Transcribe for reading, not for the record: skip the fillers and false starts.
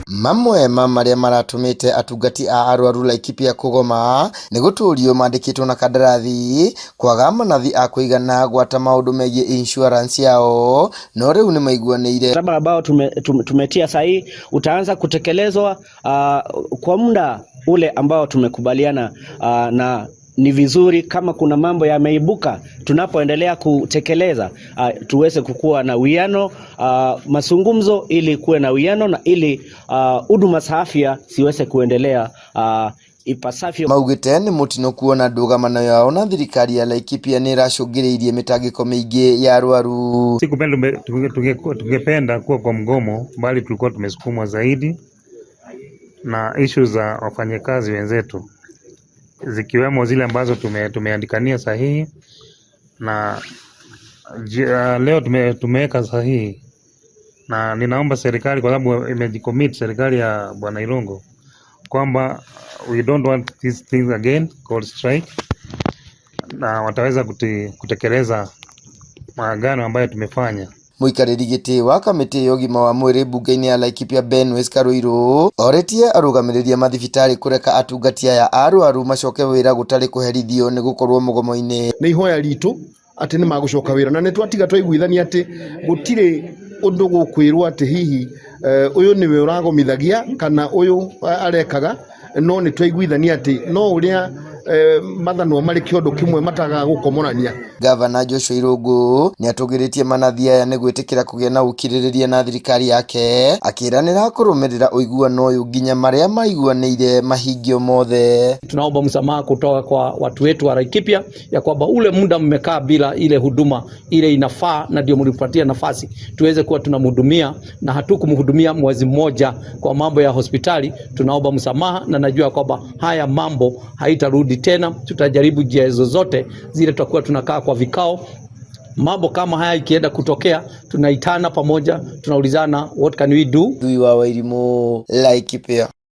Mamwe maria maratumite atungati a arwaru Laikipia kugoma ni guturio mandikitwo na kandarathi kwaga manathi a kuigana gwata maundu megie insurance yao no riu ni maiguaniire. Mkataba ambao tumetia sahihi utaanza kutekelezwa kwa muda ule ambao tumekubaliana, na ni vizuri kama kuna mambo yameibuka tunapoendelea kutekeleza tuweze kukua na uwiano, mazungumzo ili kuwe na uwiano na ili huduma za afya siweze kuendelea ipasavyo. Maugite ni mutino kuona ndugamano yao na thirikari ya Laikipia ni iracungiriirie mitangiko mingi ya arwaru. Tungependa kuwa kwa mgomo, bali tulikuwa tumesukumwa zaidi na issues za wafanyakazi wenzetu, zikiwemo zile ambazo tumeandikania sahihi, na leo tumeweka sahihi, na ninaomba serikali, kwa sababu imejicommit serikali ya Bwana Irungu, kwamba we don't want these things again called strike, na wataweza kutekeleza maagano ambayo tumefanya. Muikariri giti wa kamiti ya ugima wa mwiri bunge-ini ya Laikipia Ben Weskaruiru oretie arugamiriria mathibitari kureka atungati aya arwaru macoke wira gutari kuherithio ni gukorwo mugomo-ini. Ni ihoya ritu ati ni magucoka wira, na nitwatiga twaiguithania ati gutire undu gukwirwo ati hihi uyu niwe uragomithagia kana uyu arekaga, no ni twaiguithania ati no uria mathano mari kiondo kimwe mataga gukomorania. Gavana Joshua Irungu ni atugiritie manathi aya ni gwitikira kugia na ukiririria na thirikari yake, akiranira kurumirira uiguano uyu nginya maria maiguaniire mahingio mothe. Tunaomba msamaha kutoka kwa watu wetu wa Laikipia ya kwamba ule muda mmekaa bila ile huduma ile inafaa, na ndio mlipatia nafasi tuweze kuwa tunamhudumia na hatukumhudumia mwezi mmoja kwa mambo ya hospitali. Tunaomba msamaha, na najua kwamba haya mambo haitarudi tena. Tutajaribu njia zozote zile, tutakuwa tunakaa kwa vikao, mambo kama haya ikienda kutokea tunaitana pamoja, tunaulizana what can we do. Dui wa Wairimu, Laikipia.